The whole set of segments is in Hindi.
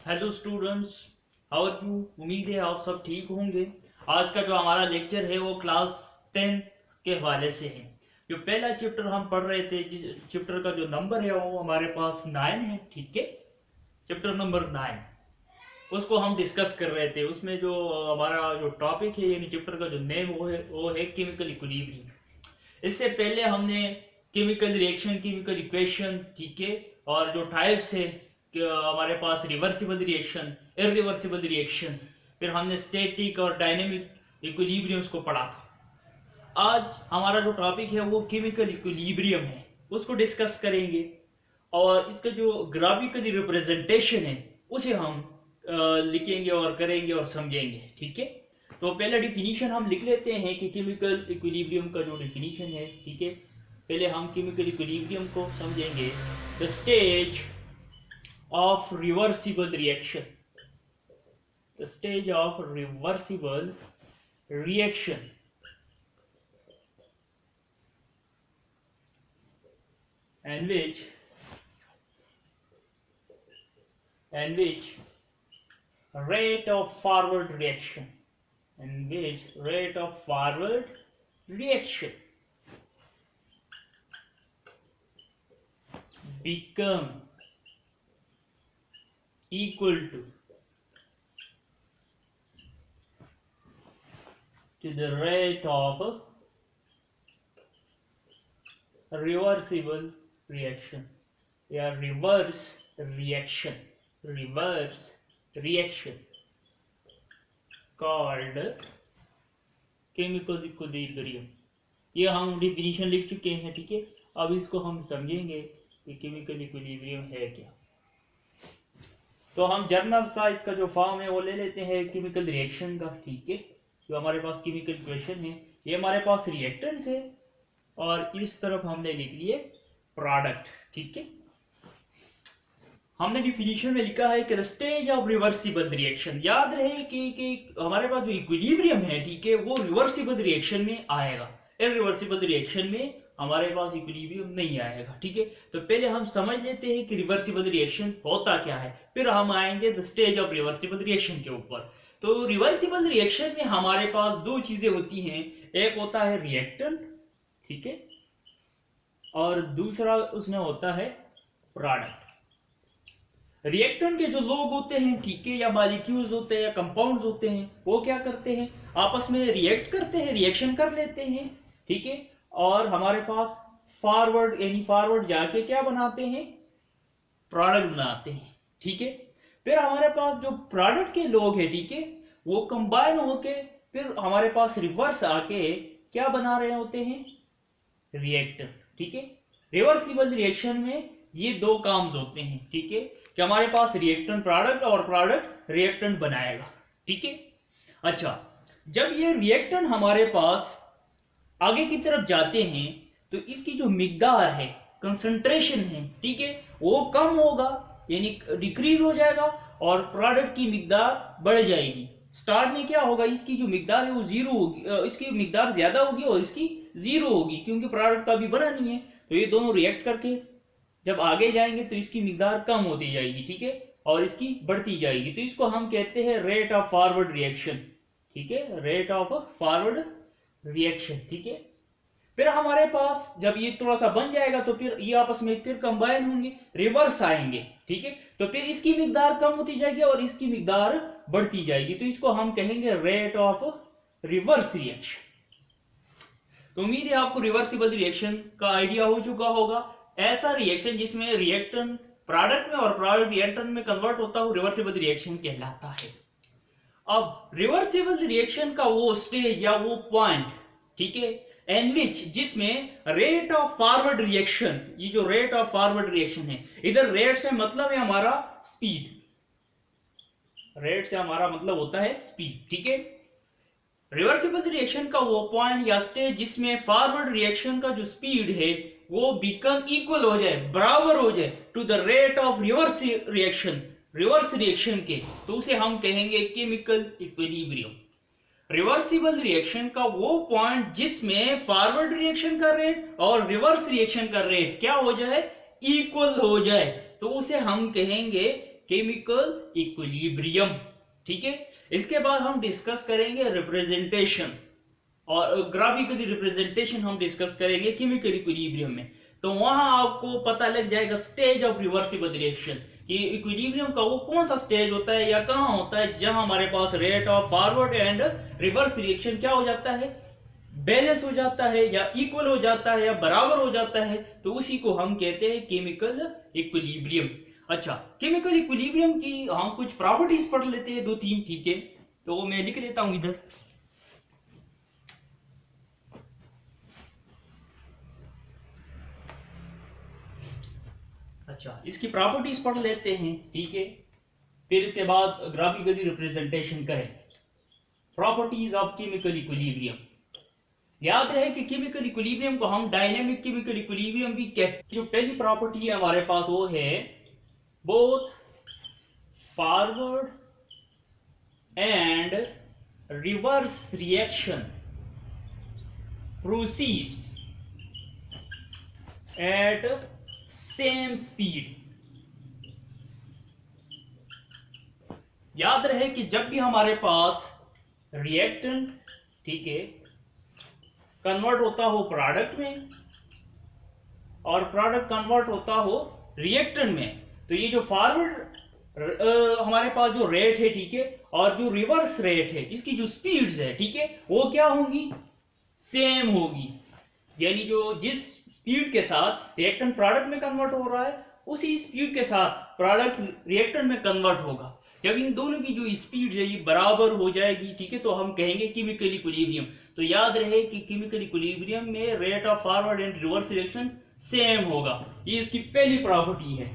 Hello students, how are you. उम्मीद है आप सब ठीक होंगे। आज का जो हमारा लेक्चर है वो क्लास 10 के हवाले से है। जो पहला चैप्टर हम पढ़ रहे थे, जिस चैप्टर का जो नंबर है वो हमारे पास 9 है। ठीक है, चैप्टर नंबर 9 उसको हम डिस्कस कर रहे थे। उसमें जो हमारा जो टॉपिक है यानी चैप्टर का जो नेम वो है केमिकल इक्विलिब्रियम। इससे पहले हमने केमिकल रिएक्शन, केमिकल इक्वेशन, ठीक है, और जो टाइप्स है कि हमारे पास रिवर्सिबल रिएक्शन, इरिवर्सिबल रिएक्शन, फिर हमने स्टैटिक और डायनेमिक इक्विलिब्रियम्स को पढ़ा था। आज हमारा जो टॉपिक है वो केमिकल इक्विलिब्रियम है, उसको डिस्कस करेंगे और इसका जो ग्राफिकली रिप्रेजेंटेशन है उसे हम लिखेंगे और करेंगे और समझेंगे। ठीक है, तो पहला डिफिनीशन हम लिख लेते हैं कि केमिकल इक्विलिब्रियम का जो डिफिनीशन है। ठीक है, पहले हम केमिकल इक्विलिब्रियम को समझेंगे। The stage of reversible reaction, the stage of reversible reaction and which rate of forward reaction become equal to the rate of reversible reaction या reverse reaction called chemical equilibrium। ये हम डिफिनीशन लिख चुके हैं। ठीक है, अब इसको हम समझेंगे कि केमिकल इक्विलिब्रियम है क्या। तो हम जर्नल सा इसका जो फॉर्म है वो ले लेते हैं केमिकल रिएक्शन का। ठीक है, जो हमारे पास केमिकल इक्वेशन है, ये हमारे पास रिएक्टेंट्स है और इस तरफ हमने लिख लिए प्रोडक्ट। ठीक है, हमने डिफिनीशन में लिखा है कि स्टेज ऑफ रिवर्सिबल रिएक्शन। याद रहे कि हमारे पास जो इक्विलिब्रियम है, ठीक है, वो रिवर्सिबल रिएक्शन में आएगा। इरिवर्सिबल रिएक्शन में हमारे पास इक्विलिब्रियम नहीं आएगा। ठीक है, तो पहले हम समझ लेते हैं कि रिवर्सिबल रिएक्शन होता क्या है, फिर हम आएंगे the stage of reversible reaction के ऊपर। तो रिवर्सिबल रिएक्शन में हमारे पास दो चीजें होती हैं, एक होता है रिएक्टेंट, ठीक है, और दूसरा उसमें होता है प्रोडक्ट। रिएक्टेंट के जो लोग होते हैं, ठीक है, या मॉलिक्यूल्स होते हैं या कंपाउंड्स होते हैं, वो क्या करते हैं, आपस में रिएक्ट करते हैं, रिएक्शन कर लेते हैं। ठीक है, और हमारे पास फॉरवर्ड यानी फॉरवर्ड जाके क्या बनाते हैं, प्रोडक्ट बनाते हैं। ठीक है, फिर हमारे पास जो प्रोडक्ट के लोग हैं, ठीक है, वो कंबाइन होके फिर हमारे पास रिवर्स आके क्या बना रहे होते हैं, रिएक्टर। ठीक है, रिवर्सिबल रिएक्शन में ये दो काम्स होते हैं। ठीक है, कि हमारे पास रिएक्टेंट प्रोडक्ट और प्रोडक्ट रिएक्टेंट बनाएगा। ठीक है, अच्छा, जब ये रिएक्टेंट हमारे पास आगे की तरफ जाते हैं तो इसकी जो मिकदार है, कंसंट्रेशन है, ठीक है, वो कम होगा यानी डिक्रीज हो जाएगा और प्रोडक्ट की मिकदार बढ़ जाएगी। स्टार्ट में क्या होगा, इसकी जो मिकदार है वो जीरो होगी, इसकी मिकदार ज्यादा होगी और इसकी जीरो होगी, क्योंकि प्रोडक्ट का अभी बना नहीं है। तो ये दोनों रिएक्ट करके जब आगे जाएंगे तो इसकी मिकदार कम होती जाएगी, ठीक है, और इसकी बढ़ती जाएगी। तो इसको हम कहते हैं रेट ऑफ फॉरवर्ड रिएक्शन। ठीक है, रेट ऑफ फॉरवर्ड रिएक्शन। ठीक है, फिर हमारे पास जब ये थोड़ा सा बन जाएगा तो फिर ये आपस में फिर कंबाइन होंगे, रिवर्स आएंगे। ठीक है, तो फिर इसकी मिकदार कम होती जाएगी और इसकी मिकदार बढ़ती जाएगी। तो इसको हम कहेंगे रेट ऑफ रिवर्स रिएक्शन। तो उम्मीद है आपको रिवर्सिबल रिएक्शन का आइडिया हो चुका होगा। ऐसा रिएक्शन जिसमें रिएक्टेंट प्रोडक्ट में और प्रोडक्ट रिएक्टेंट में कन्वर्ट होता हो, रिवर्सिबल रिएक्शन कहलाता है। अब रिवर्सिबल रिएक्शन का वो स्टेज या वो पॉइंट, ठीक है, एंड विच जिसमें रेट ऑफ फॉरवर्ड रिएक्शन, ये जो रेट ऑफ फॉरवर्ड रिएक्शन है, इधर रेट से मतलब है हमारा स्पीड, रेट से हमारा मतलब होता है स्पीड। ठीक है, रिवर्सिबल रिएक्शन का वो पॉइंट या स्टेज जिसमें फॉरवर्ड रिएक्शन का जो स्पीड है वो बिकम इक्वल हो जाए, बराबर हो जाए to the rate of reverse reaction, reverse reaction के, तो उसे हम कहेंगे केमिकल इक्विलिब्रियम। रिवर्सिबल रिएक्शन का वो पॉइंट जिसमें फॉरवर्ड रिएक्शन का रेट और रिवर्स रिएक्शन का रेट क्या हो जाए, इक्वल हो जाए, तो उसे हम कहेंगे केमिकल इक्विलिब्रियम। ठीक है, इसके बाद हम डिस्कस करेंगे रिप्रेजेंटेशन और ग्राफिकली रिप्रेजेंटेशन हम डिस्कस करेंगे केमिकल इक्विलिब्रियम में। तो वहां आपको पता लग जाएगा स्टेज ऑफ रिवर्सिबल रिएक्शन कि इक्विलिब्रियम का वो कौन सा स्टेज होता है या कहां होता है जहां हमारे पास rate of forward and reverse reaction क्या हो जाता है, बैलेंस हो जाता है या इक्वल हो जाता है या बराबर हो जाता है। तो उसी को हम कहते हैं केमिकल इक्विलिब्रियम। अच्छा, केमिकल इक्विलिब्रियम की हम कुछ प्रॉपर्टीज पढ़ लेते हैं, 2-3। ठीक है, तो वो मैं लिख लेता हूं इधर। अच्छा, इसकी प्रॉपर्टीज पढ़ लेते हैं। ठीक है, फिर इसके बाद ग्राफिकली रिप्रेजेंटेशन करें। Properties of chemical equilibrium. याद रहे कि केमिकल इक्विलिब्रियम को हम डायनेमिक केमिकल इक्विलिब्रियम भी कहते हैं। जो पहली प्रॉपर्टी है हमारे पास वो है both forward and reverse reaction proceeds at same speed. याद रहे कि जब भी हमारे पास रिएक्टेंट, ठीक है, कन्वर्ट होता हो प्रोडक्ट में और प्रोडक्ट कन्वर्ट होता हो रिएक्टेंट में, तो ये जो फॉरवर्ड हमारे पास जो रेट है, ठीक है, और जो रिवर्स रेट है, इसकी जो स्पीड्स है, ठीक है, वो क्या होंगी, सेम होगी। यानी जो जिस स्पीड के साथ रिएक्टेंट प्रोडक्ट में कन्वर्ट हो रहा है उसी स्पीड के साथ प्रोडक्ट रिएक्टेंट में कन्वर्ट होगा। जब इन दोनों की जो स्पीड है ये बराबर हो जाएगी, ठीक है, तो हम कहेंगे केमिकल इक्विलिब्रियम। तो याद रहे कि केमिकल इक्विलिब्रियम में rate of forward and reverse reaction same होगा। ये इसकी पहली प्रॉपर्टी है।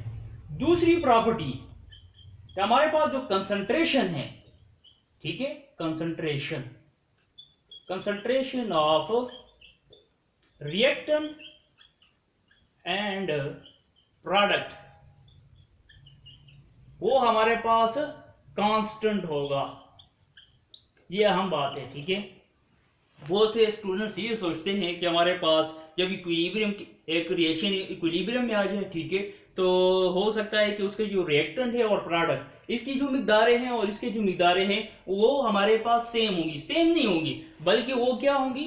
दूसरी प्रॉपर्टी, हमारे पास जो कंसंट्रेशन है, ठीक है, concentration of reactant and product, वो हमारे पास कांस्टेंट होगा। ये अहम बात है। ठीक है, बहुत से स्टूडेंट्स ये सोचते हैं कि हमारे पास जब इक्विलिब्रियम एक रिएक्शन इक्विलिब्रियम में आ जाए, ठीक है, तो हो सकता है कि उसके जो रिएक्टेंट है और प्रोडक्ट, इसकी जो मिकदारें हैं और इसके जो मिकदारें हैं वो हमारे पास सेम होंगी। सेम नहीं होंगी, बल्कि वो क्या होंगी,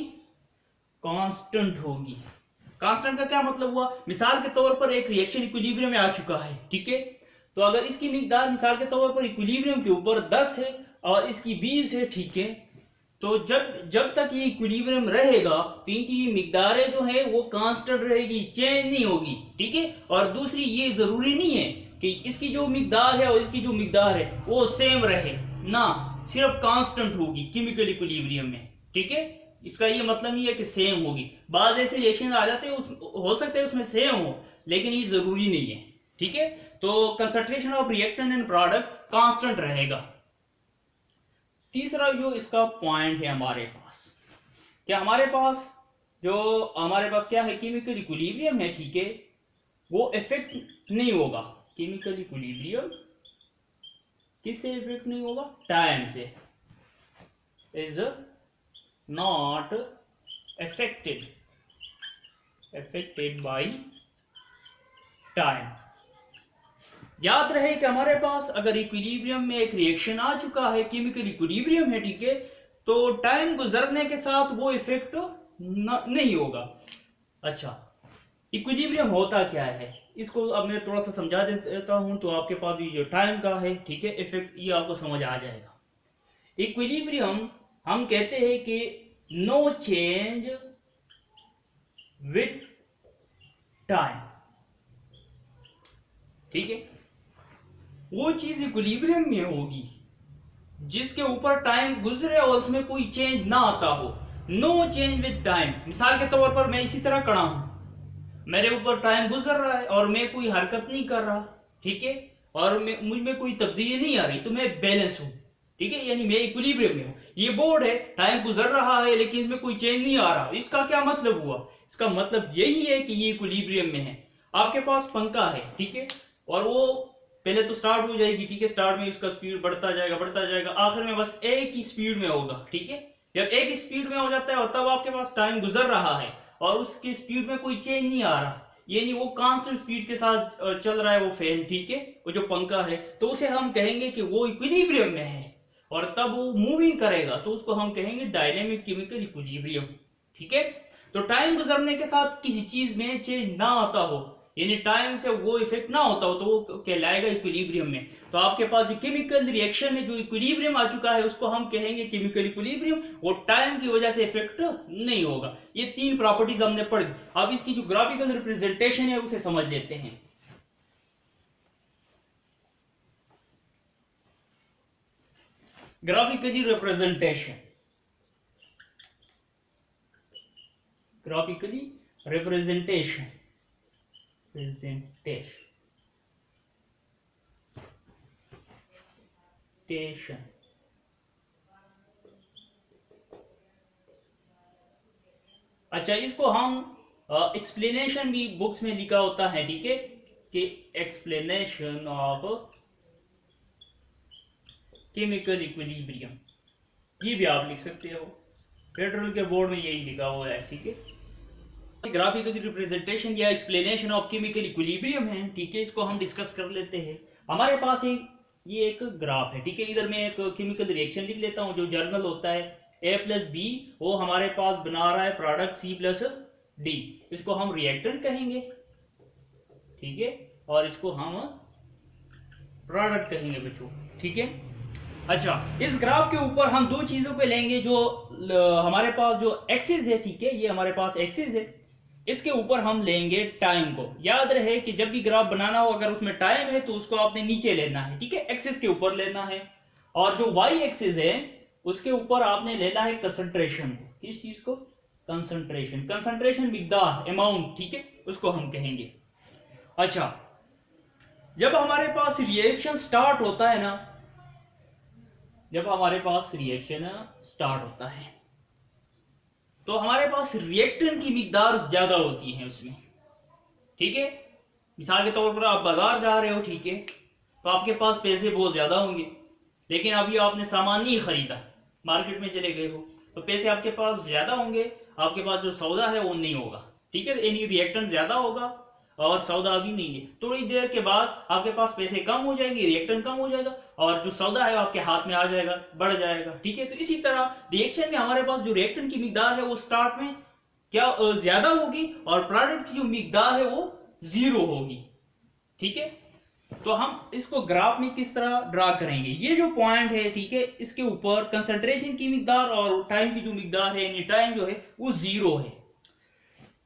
कांस्टेंट होगी। कांस्टेंट का क्या मतलब हुआ, मिसाल के तौर पर एक रिएक्शन इक्विलिब्रियम में आ चुका है, ठीक है, तो अगर इसकी मिकदार मिसाल के तौर पर इक्विलिब्रियम के ऊपर 10 है और इसकी 20 है, ठीक है, तो जब तक ये इक्विलिब्रियम रहेगा तो इनकी मिकदारें जो है वो कांस्टेंट रहेगी, चेंज नहीं होगी। ठीक है, और दूसरी ये जरूरी नहीं है कि इसकी जो मिकदार है और इसकी जो मिकदार है वो सेम रहे ना, सिर्फ कांस्टेंट होगी केमिकल इक्विलिब्रियम में। ठीक है, इसका ये मतलब नहीं है कि सेम होगी। बाद ऐसे रिएक्शन आ जाते हैं हो सकता है उसमें सेम हो, लेकिन ये जरूरी नहीं है। ठीक है, तो concentration of reactant and product constant रहेगा। तीसरा जो इसका पॉइंट है हमारे पास, क्या हमारे पास क्या है, केमिकल इक्विलिब्रियम है, ठीक है, वो इफेक्ट नहीं होगा। केमिकल इक्विलिब्रियम किससे इफेक्ट नहीं होगा, टाइम से, is not affected by time. याद रहे कि हमारे पास अगर इक्विलिब्रियम में एक रिएक्शन आ चुका है, केमिकल इक्विलिब्रियम है, ठीक है, तो टाइम गुजरने के साथ वो इफेक्ट नहीं होगा। अच्छा, इक्विलिब्रियम होता क्या है, इसको अब मैं थोड़ा सा समझा देता हूं, तो आपके पास ये जो टाइम का है, ठीक है, इफेक्ट ये आपको समझ आ जाएगा। इक्विलिब्रियम हम कहते हैं कि नो चेंज विथ टाइम। ठीक है, वो चीज इक्विलिब्रियम में होगी जिसके ऊपर टाइम गुजरे और उसमें कोई चेंज ना आता हो। No change with time. मिसाल के तौर पर मैं इसी तरह खड़ा हूं, मेरे ऊपर टाइम गुजर रहा है और मैं कोई हरकत नहीं कर रहा, ठीक है, और मुझ में कोई तब्दीली नहीं आ रही, तो मैं बैलेंस हूं। ठीक है, यानी मैं इक्विलिब्रियम में हूं। ये बोर्ड है, टाइम गुजर रहा है लेकिन इसमें कोई चेंज नहीं आ रहा। इसका क्या मतलब हुआ, इसका मतलब यही है कि ये इक्विलिब्रियम में है। आपके पास पंखा है, ठीक है, और वो पहले तो स्टार्ट हो जाएगी, ठीक है, स्टार्ट में इसका स्पीड बढ़ता जाएगा, आखिर में बस एक ही स्पीड में होगा। ठीक है, जब एक ही स्पीड में हो जाता है और तब आपके पास टाइम गुजर रहा है और उसकी स्पीड में कोई चेंज नहीं आ रहा, यानी वो कांस्टेंट स्पीड के साथ चल रहा है वो फैन, ठीक है, वो जो पंखा है, तो उसे हम कहेंगे कि वो इक्विलिब्रियम में है। और तब वो मूविंग करेगा तो उसको हम कहेंगे डायनेमिक केमिकल इक्विलिब्रियम, ठीक है। तो टाइम गुजरने के साथ किसी चीज में चेंज ना आता हो, यानी टाइम से वो इफेक्ट ना होता हो, तो वो कहलाएगा इक्विलिब्रियम में। तो आपके पास जो केमिकल रिएक्शन में जो इक्विलिब्रियम आ चुका है उसको हम कहेंगे केमिकल इक्विलिब्रियम, वो टाइम की वजह से इफेक्ट नहीं होगा। ये तीन प्रॉपर्टीज हमने पढ़ी। अब इसकी जो ग्राफिकल रिप्रेजेंटेशन है उसे समझ लेते हैं। ग्राफिकली रिप्रेजेंटेशन, ग्राफिकली रिप्रेजेंटेशन, अच्छा, इसको हम एक्सप्लेनेशन भी बुक्स में लिखा होता है, ठीक है, कि एक्सप्लेनेशन ऑफ केमिकल इक्विलिब्रियम, ये भी आप लिख सकते हो, फेडरल के बोर्ड में यही लिखा हुआ है, ठीक है। ग्राफिकल रिप्रेजेंटेशन या एक्सप्लेनेशन ऑफ केमिकल इक्विलिब्रियम है, ठीक है, इसको हम डिस्कस कर लेते हैं। हमारे पास ये एक ग्राफ है, ठीक है, इधर मैं एक केमिकल रिएक्शन लिख लेता हूं जो जर्नल होता है A प्लस बी, वो हमारे पास बना रहा है प्रोडक्ट C प्लस डी, इसको हम रिएक्टेंट कहेंगे, ठीक है, और इसको हम प्रोडक्ट कहेंगे बच्चों, ठीक है। अच्छा, इस ग्राफ के ऊपर हम दो चीजों पे लेंगे, जो हमारे पास जो एक्सिस है, ठीक है, ये हमारे पास एक्सिस है, इसके ऊपर हम लेंगे टाइम को। याद रहे कि जब भी ग्राफ बनाना हो अगर उसमें टाइम है तो उसको आपने नीचे लेना है, ठीक है, एक्सिस के ऊपर लेना है। और जो वाई एक्सिस है उसके ऊपर आपने लेना है कंसंट्रेशन को। किस चीज को? कंसंट्रेशन, कंसंट्रेशन मिकदार, अमाउंट, ठीक है, उसको हम कहेंगे। अच्छा, जब हमारे पास रिएक्शन स्टार्ट होता है ना, जब हमारे पास रिएक्शन स्टार्ट होता है तो हमारे पास रिएक्टेंट की मिकदार ज्यादा होती है उसमें, ठीक है। मिसाल के तौर पर आप बाजार जा रहे हो, ठीक है, तो आपके पास पैसे बहुत ज्यादा होंगे, लेकिन अभी आपने सामान नहीं खरीदा, मार्केट में चले गए हो, तो पैसे आपके पास ज्यादा होंगे, आपके पास जो सौदा है वो नहीं होगा, ठीक है, यानी रिएक्टेंट ज्यादा होगा और सौदा अभी नहीं है। थोड़ी देर के बाद आपके पास पैसे कम हो जाएंगे, रिएक्टेंट कम हो जाएगा और जो सौदा है आपके हाथ में आ जाएगा, बढ़ जाएगा, ठीक है। तो इसी तरह रिएक्शन में हमारे पास जो रिएक्टेंट की मिकदार है वो स्टार्ट में क्या ज्यादा होगी और प्रोडक्ट की जो मिकदार है वो जीरो होगी, ठीक है। तो हम इसको ग्राफ में किस तरह ड्रा करेंगे, ये जो पॉइंट है, ठीक है, इसके ऊपर कंसंट्रेशन की मिकदार और टाइम की जो मिकदार है, यानी टाइम जो है वो जीरो है।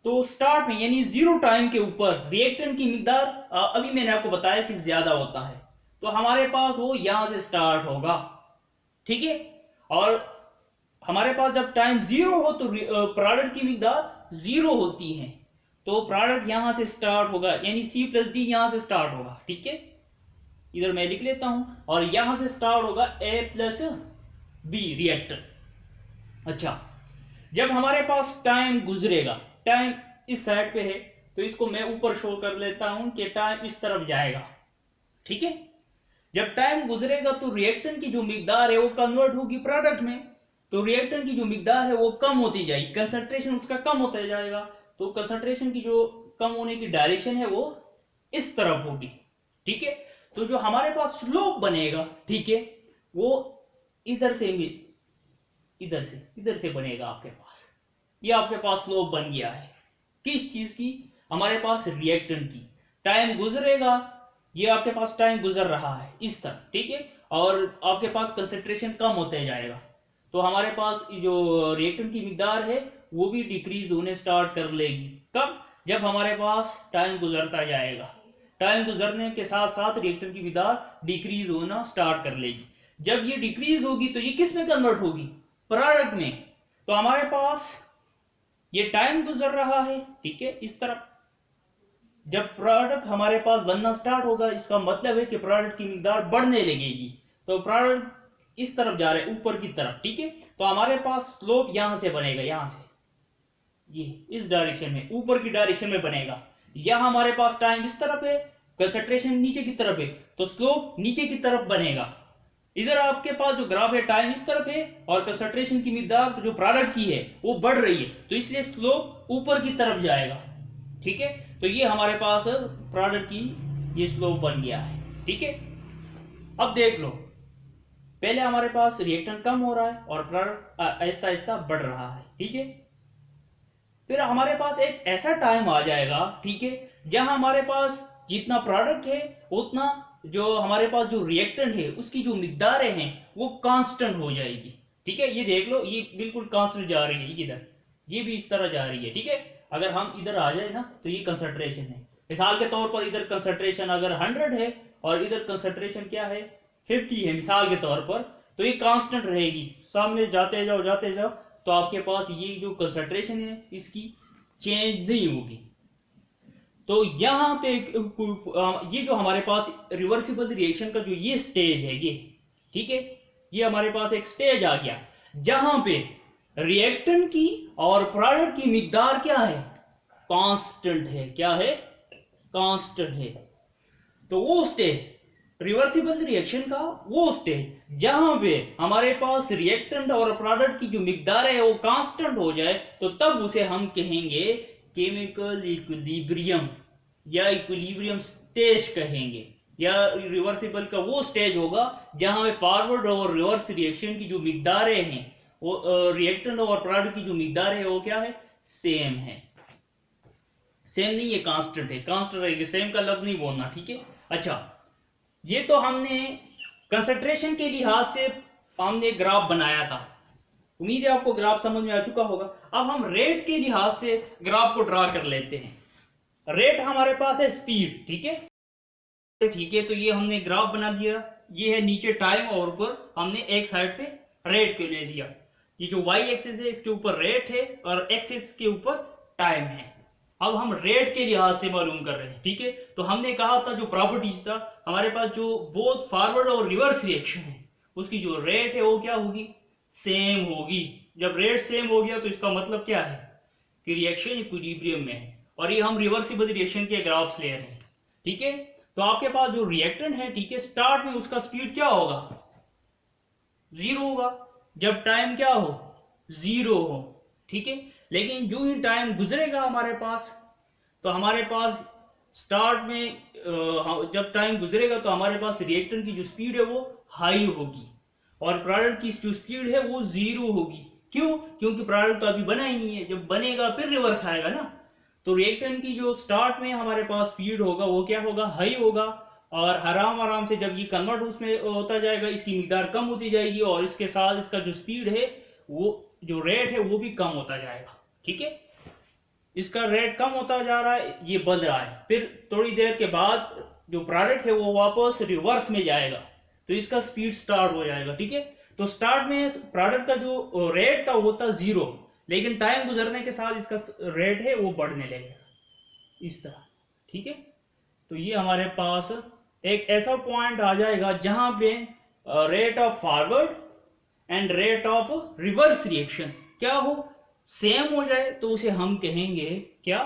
तो स्टार्ट में यानी जीरो टाइम के ऊपर रिएक्टेंट की मिकदार अभी मैंने आपको बताया कि ज्यादा होता है, तो हमारे पास वो यहां से स्टार्ट होगा, ठीक है। और हमारे पास जब टाइम जीरो हो तो प्रोडक्ट की मिकदार जीरो होती है, तो प्रोडक्ट यहां से स्टार्ट होगा, यानी C प्लस डी यहां से स्टार्ट होगा, ठीक है, इधर मैं लिख लेता हूं, और यहां से स्टार्ट होगा A प्लस बी रिएक्टर। अच्छा, जब हमारे पास टाइम गुजरेगा, टाइम इस साइड पे है तो इसको मैं ऊपर शो कर लेता हूं कि टाइम इस तरफ जाएगा, ठीक है। जब टाइम गुजरेगा तो रिएक्टेंट की जो मिकदार है वो कन्वर्ट होगी प्रोडक्ट में, तो रिएक्टेंट की जो मिकदार है वो कम होती जाएगी, कंसंट्रेशन उसका कम होता जाएगा, तो कंसंट्रेशन की जो कम होने की डायरेक्शन है वो इस तरफ होगी, ठीक है। तो जो हमारे पास स्लोप बनेगा, ठीक है, वो इधर से बनेगा आपके पास, ये आपके पास स्लोप बन गया है। किस चीज की? हमारे पास रिएक्टेंट की। टाइम गुजरेगा, ये आपके पास टाइम गुजर रहा है इस तरह, ठीक है, और आपके पास कंसंट्रेशन कम होते जाएगा, तो हमारे पास जो रिएक्टेंट की मिकदार है वो भी डिक्रीज होने स्टार्ट कर लेगी। कब? जब हमारे पास टाइम गुजरता जाएगा, टाइम गुजरने के साथ साथ रिएक्टेंट की मिकदार डिक्रीज होना स्टार्ट कर लेगी। जब ये डिक्रीज होगी तो ये किस में कन्वर्ट होगी? प्रोडक्ट में। तो हमारे पास ये टाइम गुजर रहा है, ठीक है, इस तरफ। जब प्रोडक्ट हमारे पास बनना स्टार्ट होगा, इसका मतलब है कि प्रोडक्ट की मिकदार बढ़ने लगेगी, तो प्रोडक्ट इस तरफ जा रहे हैं, ऊपर की तरफ, ठीक है। तो हमारे पास स्लोप यहां से बनेगा, यहां से ये इस डायरेक्शन में, ऊपर की डायरेक्शन में बनेगा। यहां हमारे पास टाइम इस तरफ है, कंसंट्रेशन नीचे की तरफ है, तो स्लोप नीचे की तरफ बनेगा। इधर आपके पास जो ग्राफ है टाइम इस तरफ है और कंसंट्रेशन की मिकदार जो प्रोडक्ट की है वो बढ़ रही है, तो इसलिए स्लोप ऊपर की तरफ जाएगा, ठीक है, तो ये हमारे पास प्रोडक्ट की ये स्लोप बन गया है। ठीक है, अब देख लो, पहले हमारे पास रिएक्टेंट कम हो रहा है और प्रोडक्ट आहिस्ता आहिस्ता बढ़ रहा है। ठीक है, फिर हमारे पास एक ऐसा टाइम आ जाएगा, ठीक है, जहां हमारे पास जितना प्रोडक्ट है उतना जो हमारे पास जो रिएक्टेंट है उसकी जो मिकदारें हैं वो कांस्टेंट हो जाएगी। ठीक है, ये देख लो, ये बिल्कुल कांस्टेंट जा रही है, इधर ये भी इस तरह जा रही है। ठीक है, अगर हम इधर आ जाए ना तो ये कंसंट्रेशन है, मिसाल के तौर पर इधर कंसंट्रेशन अगर 100 है और इधर कंसंट्रेशन क्या है 50 है मिसाल के तौर पर, तो ये कांस्टेंट रहेगी, सामने जाते जाओ तो आपके पास ये जो कंसंट्रेशन है इसकी चेंज नहीं होगी। तो यहाँ पे ये जो हमारे पास रिवर्सिबल रिएक्शन का जो ये स्टेज है ये, ठीक है, ये हमारे पास एक स्टेज आ गया जहां पे रिएक्टेंट की और प्रोडक्ट की मिकदार क्या है, कांस्टेंट है। क्या है, कांस्टेंट है। तो वो स्टेज रिवर्सिबल रिएक्शन का वो स्टेज जहां पे हमारे पास रिएक्टेंट और प्रोडक्ट की जो मिकदार है वो कांस्टेंट हो जाए, तो तब उसे हम कहेंगे केमिकल इक्विलिब्रियम या इक्विलिब्रियम स्टेज कहेंगे, या रिवर्सिबल का वो स्टेज होगा जहां पे फॉरवर्ड और रिवर्स रिएक्शन की जो मिकदारें हैं वो रिएक्टेंट और प्रोडक्ट की जो मिकदार है वो क्या है, सेम है। सेम नहीं है, कांस्टेंट है, कांस्टेंट रहेगी, सेम का लफ्ज नहीं बोलना। ठीक है, अच्छा, ये तो हमने कंसंट्रेशन के लिहाज से हमने ग्राफ बनाया था, उम्मीद है आपको ग्राफ समझ में आ चुका होगा। अब हम रेट के लिहाज से ग्राफ को ड्रा कर लेते हैं। रेट हमारे पास है स्पीड, ठीक है, ठीक है, तो ये हमने ग्राफ बना दिया, ये है नीचे टाइम और ऊपर हमने एक साइड पे रेट के ले दिया। ये जो वाई एक्सिस है इसके ऊपर रेट है और एक्सिस के ऊपर टाइम है। अब हम रेट के लिहाज से मालूम कर रहे हैं। ठीक है, तो हमने कहा था जो प्रॉपर्टीज था हमारे पास, जो बोथ फॉरवर्ड और रिवर्स रिएक्शन है उसकी जो रेट है वो क्या होगी, सेम होगी। जब रेट सेम हो गया तो इसका मतलब क्या है कि रिएक्शन इक्विलिब्रियम में है, और ये हम रिवर्सिबल रिएक्शन के ग्राफ्स ले रहे हैं। ठीक है, तो आपके पास जो रिएक्टेंट है, ठीक है, स्टार्ट में उसका स्पीड क्या होगा, 0 होगा, जब टाइम क्या हो, 0 हो। ठीक है, लेकिन जो ही टाइम गुजरेगा हमारे पास, तो हमारे पास स्टार्ट में जब टाइम गुजरेगा तो हमारे पास रिएक्टेंट की जो स्पीड है वो हाई होगी और प्रोडक्ट की जो स्पीड है वो 0 होगी। क्यों, क्योंकि प्रोडक्ट तो अभी बना ही नहीं है, जब बनेगा फिर रिवर्स आएगा ना। तो रिएक्टेंट की जो स्टार्ट में हमारे पास स्पीड होगा वो क्या होगा, हाई होगा, और आराम आराम से जब ये कन्वर्ट उसमें होता जाएगा इसकी मिकदार कम होती जाएगी और इसके साथ इसका जो स्पीड है वो जो रेट है वो भी कम होता जाएगा। ठीक है, इसका रेट कम होता जा रहा है, ये बढ़ रहा है, फिर थोड़ी देर के बाद जो प्रोडक्ट है वो वापस रिवर्स में जाएगा तो इसका स्पीड स्टार्ट हो जाएगा। ठीक है, तो स्टार्ट में प्रोडक्ट का जो रेट था वो था 0, लेकिन टाइम गुजरने के साथ इसका रेट है वो बढ़ने लगेगा इस तरह। ठीक है, तो ये हमारे पास एक ऐसा पॉइंट आ जाएगा जहां पे rate of forward and rate of reverse reaction क्या हो, सेम हो जाए, तो उसे हम कहेंगे क्या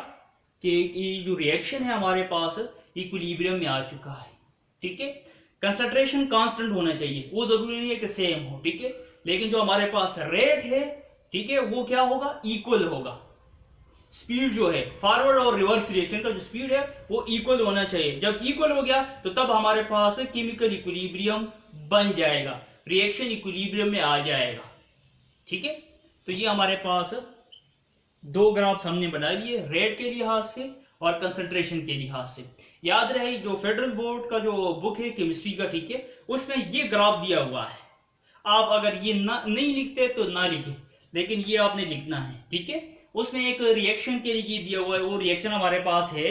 कि जो रिएक्शन है हमारे पास इक्विलिब्रियम में आ चुका है। ठीक है, कंसंट्रेशन कांस्टेंट होना चाहिए, वो जरूरी नहीं है कि सेम हो। ठीक है, लेकिन जो हमारे पास रेट है, ठीक है, वो क्या होगा, इक्वल होगा। स्पीड जो है फॉरवर्ड और रिवर्स रिएक्शन का जो स्पीड है वो इक्वल होना चाहिए। जब इक्वल हो गया तो तब हमारे पास केमिकल इक्विलिब्रियम बन जाएगा, रिएक्शन इक्विलिब्रियम में आ जाएगा। ठीक है, तो ये हमारे पास 2 ग्राफ्स हमने बना लिए, रेट के लिहाज से और कंसंट्रेशन के लिहाज से। याद रहे जो फेडरल बोर्ड का जो बुक है केमिस्ट्री का, ठीक है, उसमें ये ग्राफ दिया हुआ है। आप अगर ये नहीं लिखते तो ना लिखें, लेकिन ये आपने लिखना है। ठीक है, उसमें एक रिएक्शन के लिए दिया हुआ है, वो रिएक्शन हमारे पास है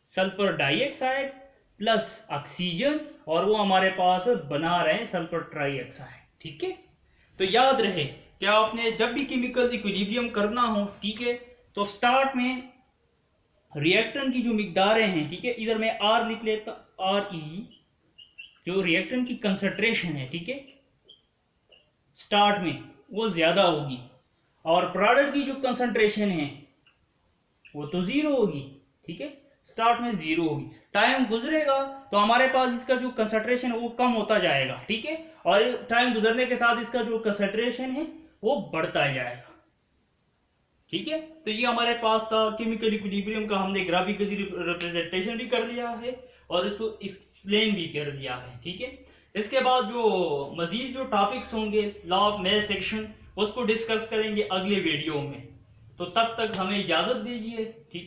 सल्फर डाइऑक्साइड प्लस ऑक्सीजन, और वो हमारे पास बना रहे हैं सल्फर ट्राइऑक्साइड। ठीक है, तो याद रहे कि आपने जब भी केमिकल इक्विलिब्रियम करना हो, ठीक है, तो स्टार्ट में रिएक्टेंट की जो मिकदारें हैं, ठीक है, इधर मैं आर लिख लेता, आर ई, जो रिएक्टेंट की कंसंट्रेशन है, ठीक है, स्टार्ट में वो ज्यादा होगी, और प्रोडक्ट की जो कंसंट्रेशन है वो तो 0 होगी। ठीक है, स्टार्ट में 0 होगी, टाइम गुजरेगा तो हमारे पास इसका जो कंसंट्रेशन है वो कम होता जाएगा। ठीक है, और टाइम गुजरने के साथ इसका जो कंसंट्रेशन है वो बढ़ता जाएगा। ठीक है, तो ये हमारे पास था केमिकल इक्विलिब्रियम का, हमने ग्राफिकली रिप्रेजेंटेशन भी कर लिया है और इसको एक्सप्लेन भी कर दिया है। ठीक है, इसके बाद जो मजीद जो टॉपिक्स होंगे लॉ ऑफ मैथ सेक्शन, उसको डिस्कस करेंगे अगले वीडियो में। तो तब तक हमें इजाजत दीजिए। ठीक